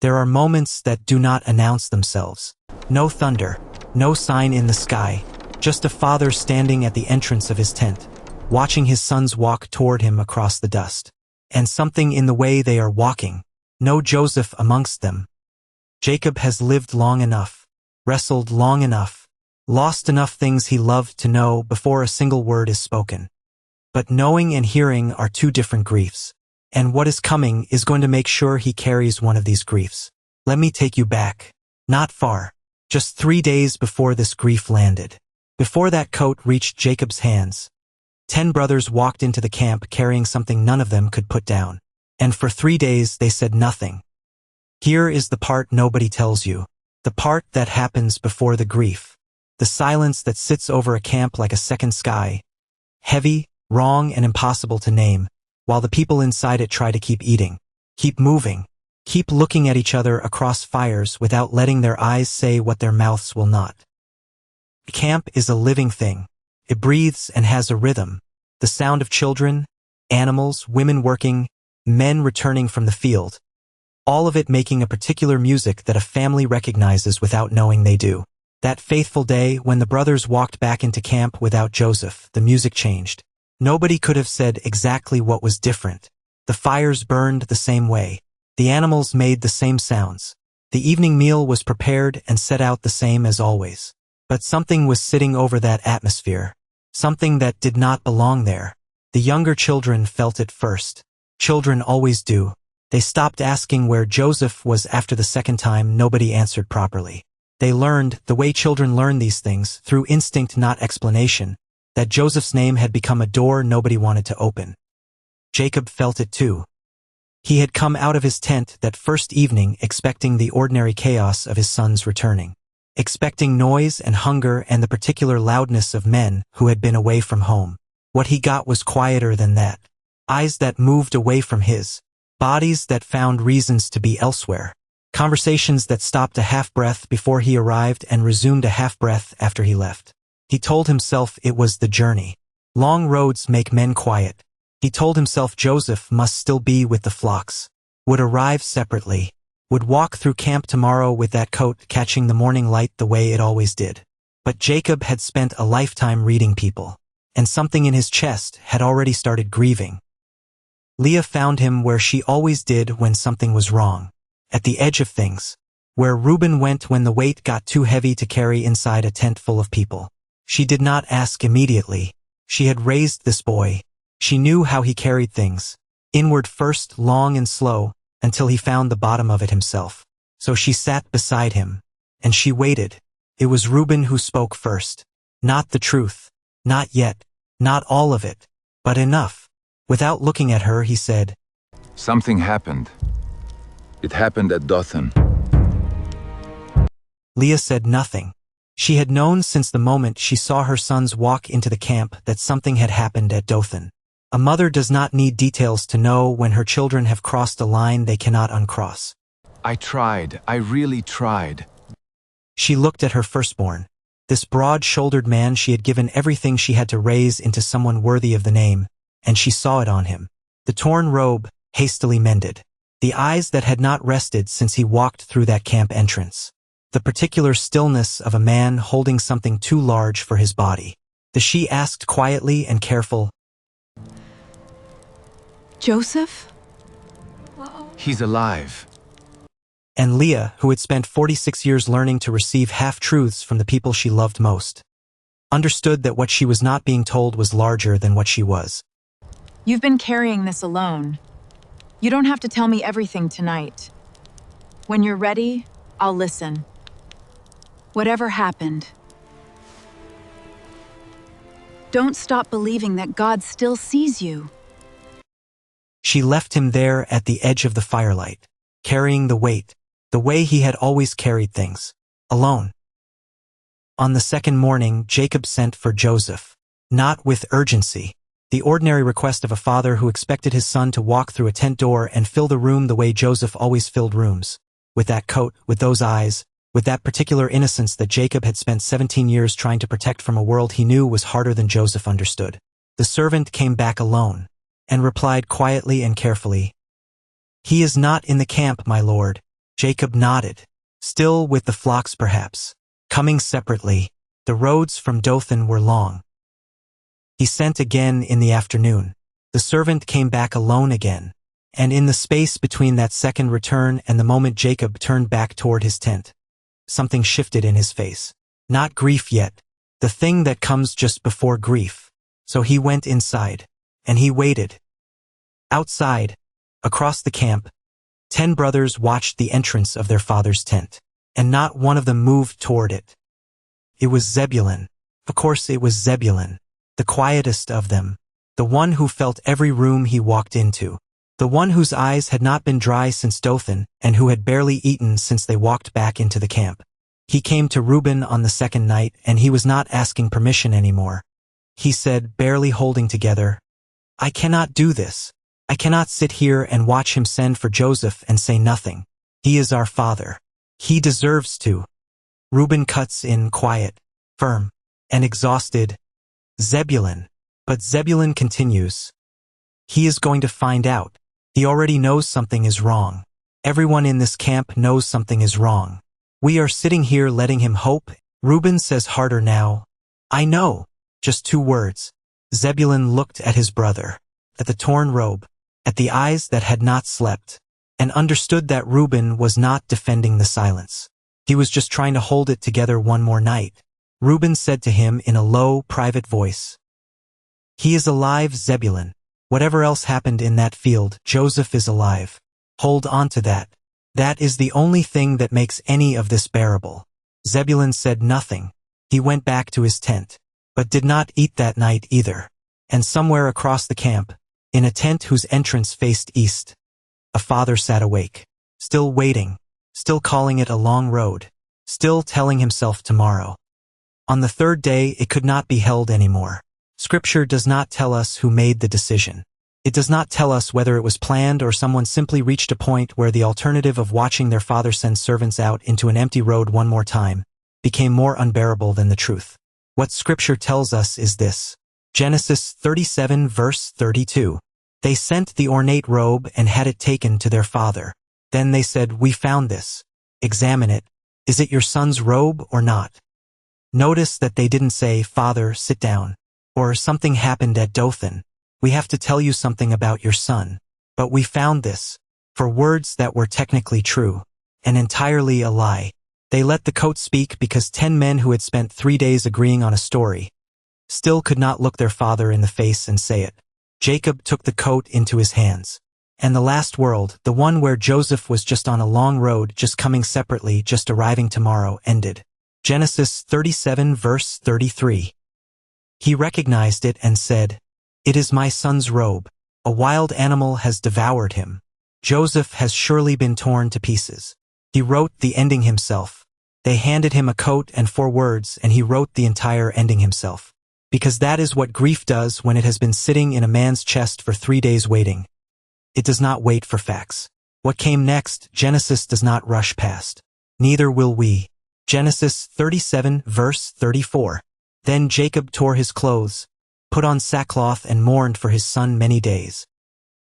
There are moments that do not announce themselves. No thunder, no sign in the sky, just a father standing at the entrance of his tent, watching his sons walk toward him across the dust. And something in the way they are walking, no Joseph amongst them. Jacob has lived long enough, wrestled long enough, lost enough things he loved to know before a single word is spoken. But knowing and hearing are two different griefs. And what is coming is going to make sure he carries one of these griefs. Let me take you back. Not far. Just 3 days before this grief landed. Before that coat reached Jacob's hands, 10 brothers walked into the camp carrying something none of them could put down. And for 3 days they said nothing. Here is the part nobody tells you. The part that happens before the grief. The silence that sits over a camp like a second sky. Heavy, wrong, and impossible to name, while the people inside it try to keep eating, keep moving, keep looking at each other across fires without letting their eyes say what their mouths will not. Camp is a living thing. It breathes and has a rhythm. The sound of children, animals, women working, men returning from the field. All of it making a particular music that a family recognizes without knowing they do. That faithful day when the brothers walked back into camp without Joseph, the music changed. Nobody could have said exactly what was different. The fires burned the same way. The animals made the same sounds. The evening meal was prepared and set out the same as always. But something was sitting over that atmosphere. Something that did not belong there. The younger children felt it first. Children always do. They stopped asking where Joseph was after the second time nobody answered properly. They learned, the way children learn these things, through instinct not explanation, that Joseph's name had become a door nobody wanted to open. Jacob felt it too. He had come out of his tent that first evening expecting the ordinary chaos of his sons returning, expecting noise and hunger and the particular loudness of men who had been away from home. What he got was quieter than that. Eyes that moved away from his, bodies that found reasons to be elsewhere, conversations that stopped a half-breath before he arrived and resumed a half-breath after he left. He told himself it was the journey. Long roads make men quiet. He told himself Joseph must still be with the flocks, would arrive separately, would walk through camp tomorrow with that coat catching the morning light the way it always did. But Jacob had spent a lifetime reading people, and something in his chest had already started grieving. Leah found him where she always did when something was wrong, at the edge of things, where Reuben went when the weight got too heavy to carry inside a tent full of people. She did not ask immediately. She had raised this boy. She knew how he carried things. Inward first, long and slow, until he found the bottom of it himself. So she sat beside him, and she waited. It was Reuben who spoke first. Not the truth. Not yet. Not all of it. But enough. Without looking at her, he said, "Something happened. It happened at Dothan." Leah said nothing. She had known since the moment she saw her sons walk into the camp that something had happened at Dothan. A mother does not need details to know when her children have crossed a line they cannot uncross. I tried. I really tried. She looked at her firstborn, this broad-shouldered man she had given everything she had to raise into someone worthy of the name, and she saw it on him. The torn robe, hastily mended. The eyes that had not rested since he walked through that camp entrance. The particular stillness of a man holding something too large for his body. The she asked quietly and careful, "Joseph?" He's alive. And Leah, who had spent 46 years learning to receive half-truths from the people she loved most, understood that what she was not being told was larger than what she was. You've been carrying this alone. You don't have to tell me everything tonight. When you're ready, I'll listen. Whatever happened, don't stop believing that God still sees you. She left him there at the edge of the firelight, carrying the weight, the way he had always carried things, alone. On the second morning, Jacob sent for Joseph, not with urgency, the ordinary request of a father who expected his son to walk through a tent door and fill the room the way Joseph always filled rooms, with that coat, with those eyes, with that particular innocence that Jacob had spent 17 years trying to protect from a world he knew was harder than Joseph understood. The servant came back alone, and replied quietly and carefully, "He is not in the camp, my lord. Jacob nodded. Still with the flocks perhaps. Coming separately, the roads from Dothan were long. He sent again in the afternoon. The servant came back alone again. And in the space between that second return and the moment Jacob turned back toward his tent, something shifted in his face. Not grief yet, the thing that comes just before grief. So he went inside. And he waited. Outside, across the camp, 10 brothers watched the entrance of their father's tent. And not one of them moved toward it. It was Zebulun. Of course it was Zebulun. The quietest of them. The one who felt every room he walked into. The one whose eyes had not been dry since Dothan, and who had barely eaten since they walked back into the camp. He came to Reuben on the second night, and he was not asking permission anymore. He said, barely holding together, I cannot do this. I cannot sit here and watch him send for Joseph and say nothing. He is our father. He deserves to. Reuben cuts in quiet, firm, and exhausted. Zebulun. But Zebulun continues. He is going to find out. He already knows something is wrong. Everyone in this camp knows something is wrong. We are sitting here letting him hope. Reuben says harder now. I know. Just 2 words. Zebulun looked at his brother, at the torn robe, at the eyes that had not slept, and understood that Reuben was not defending the silence. He was just trying to hold it together one more night. Reuben said to him in a low, private voice, He is alive, Zebulun. Whatever else happened in that field, Joseph is alive. Hold on to that. That is the only thing that makes any of this bearable. Zebulun said nothing. He went back to his tent, but did not eat that night either. And somewhere across the camp, in a tent whose entrance faced east, a father sat awake, still waiting, still calling it a long road, still telling himself tomorrow. On the 3rd day, it could not be held anymore. Scripture does not tell us who made the decision. It does not tell us whether it was planned or someone simply reached a point where the alternative of watching their father send servants out into an empty road one more time became more unbearable than the truth. What Scripture tells us is this. Genesis 37 verse 32. They sent the ornate robe and had it taken to their father. Then they said, We found this. Examine it. Is it your son's robe or not? Notice that they didn't say, Father, sit down. Or something happened at Dothan. We have to tell you something about your son. But we found this. For words that were technically true, and entirely a lie. They let the coat speak because 10 men who had spent 3 days agreeing on a story still could not look their father in the face and say it. Jacob took the coat into his hands. And the last world, the one where Joseph was just on a long road, just coming separately, just arriving tomorrow, ended. Genesis 37 verse 33. He recognized it and said, It is my son's robe. A wild animal has devoured him. Joseph has surely been torn to pieces. He wrote the ending himself. They handed him a coat and 4 words, and he wrote the entire ending himself. Because that is what grief does when it has been sitting in a man's chest for 3 days waiting. It does not wait for facts. What came next, Genesis does not rush past. Neither will we. Genesis 37 verse 34. Then Jacob tore his clothes, put on sackcloth and mourned for his son many days.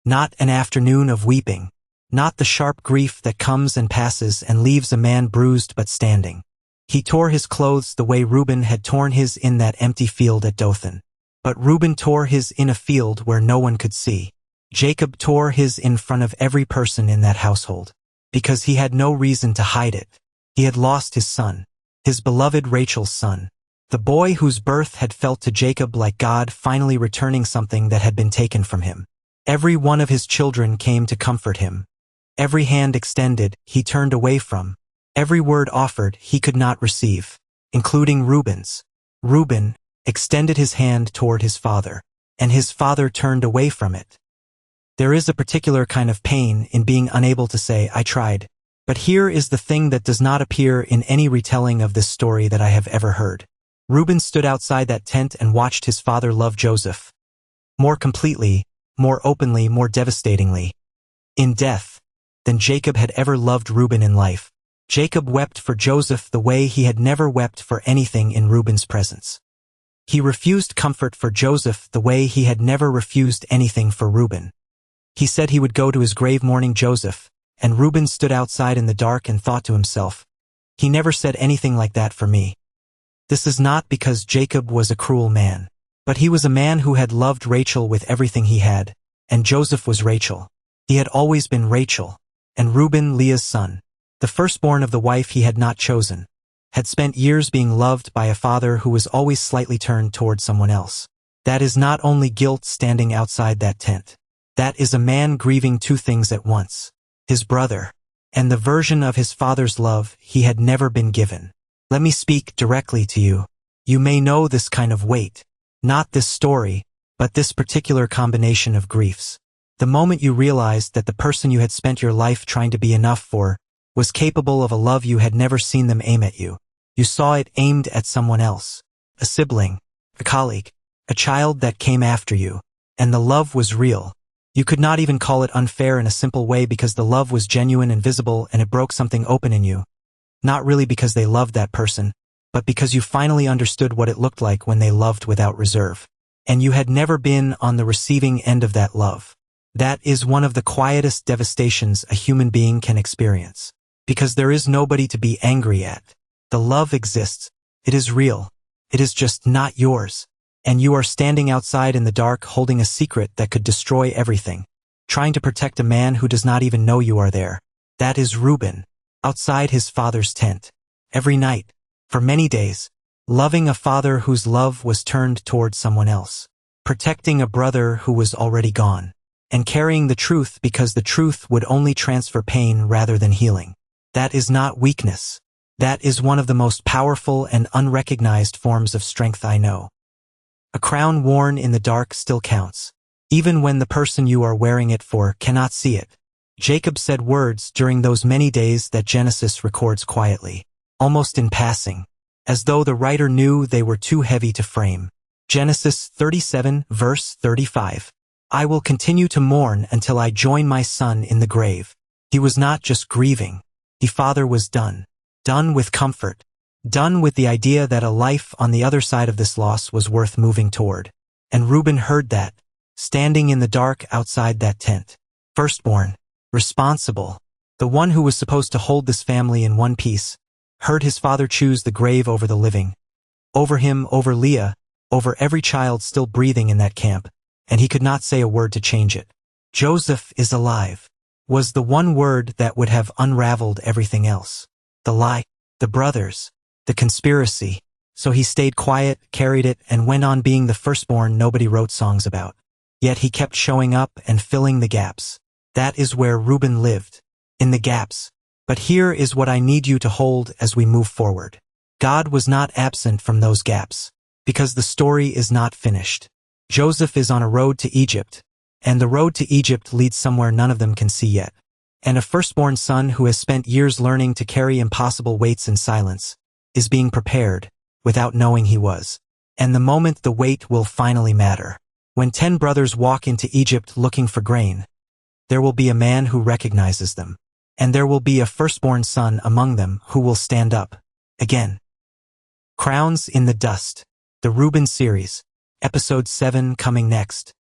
Not an afternoon of weeping, not the sharp grief that comes and passes and leaves a man bruised but standing. He tore his clothes the way Reuben had torn his in that empty field at Dothan. But Reuben tore his in a field where no one could see. Jacob tore his in front of every person in that household, because he had no reason to hide it. He had lost his son, his beloved Rachel's son. The boy whose birth had felt to Jacob like God finally returning something that had been taken from him. Every one of his children came to comfort him. Every hand extended, he turned away from. Every word offered, he could not receive, including Reuben's. Reuben extended his hand toward his father, and his father turned away from it. There is a particular kind of pain in being unable to say, I tried. But here is the thing that does not appear in any retelling of this story that I have ever heard. Reuben stood outside that tent and watched his father love Joseph. More completely, more openly, more devastatingly, in death, than Jacob had ever loved Reuben in life. Jacob wept for Joseph the way he had never wept for anything in Reuben's presence. He refused comfort for Joseph the way he had never refused anything for Reuben. He said he would go to his grave mourning Joseph, And Reuben stood outside in the dark and thought to himself, he never said anything like that for me. This is not because Jacob was a cruel man, but he was a man who had loved Rachel with everything he had, and Joseph was Rachel. He had always been Rachel, and Reuben, Leah's son, the firstborn of the wife he had not chosen, had spent years being loved by a father who was always slightly turned toward someone else. That is not only guilt standing outside that tent. That is a man grieving two things at once: his brother, and the version of his father's love he had never been given. Let me speak directly to you. You may know this kind of weight. Not this story, but this particular combination of griefs. The moment you realized that the person you had spent your life trying to be enough for was capable of a love you had never seen them aim at you. You saw it aimed at someone else, a sibling, a colleague, a child that came after you, and the love was real. You could not even call it unfair in a simple way because the love was genuine and visible and it broke something open in you. Not really because they loved that person, but because you finally understood what it looked like when they loved without reserve. And you had never been on the receiving end of that love. That is one of the quietest devastations a human being can experience. Because there is nobody to be angry at. The love exists. It is real. It is just not yours. And you are standing outside in the dark holding a secret that could destroy everything. Trying to protect a man who does not even know you are there. That is Reuben, outside his father's tent. Every night, for many days, loving a father whose love was turned toward someone else. Protecting a brother who was already gone. And carrying the truth because the truth would only transfer pain rather than healing. That is not weakness. That is one of the most powerful and unrecognized forms of strength I know. A crown worn in the dark still counts, even when the person you are wearing it for cannot see it. Jacob said words during those many days that Genesis records quietly, almost in passing, as though the writer knew they were too heavy to frame. Genesis 37, verse 35. I will continue to mourn until I join my son in the grave. He was not just grieving. The father was done. Done with comfort. Done with the idea that a life on the other side of this loss was worth moving toward. And Reuben heard that, standing in the dark outside that tent. Firstborn, responsible, the one who was supposed to hold this family in one piece, heard his father choose the grave over the living. Over him, over Leah, over every child still breathing in that camp, and he could not say a word to change it. Joseph is alive, was the one word that would have unraveled everything else. The lie, the brothers, the conspiracy. So he stayed quiet, carried it, and went on being the firstborn nobody wrote songs about. Yet he kept showing up and filling the gaps. That is where Reuben lived, in the gaps. But here is what I need you to hold as we move forward. God was not absent from those gaps, because the story is not finished. Joseph is on a road to Egypt, and the road to Egypt leads somewhere none of them can see yet. And a firstborn son who has spent years learning to carry impossible weights in silence is being prepared without knowing he was. And the moment the weight will finally matter. When 10 brothers walk into Egypt looking for grain, there will be a man who recognizes them. And there will be a firstborn son among them who will stand up again. Crowns in the Dust, the Reuben series. Episode 7 coming next.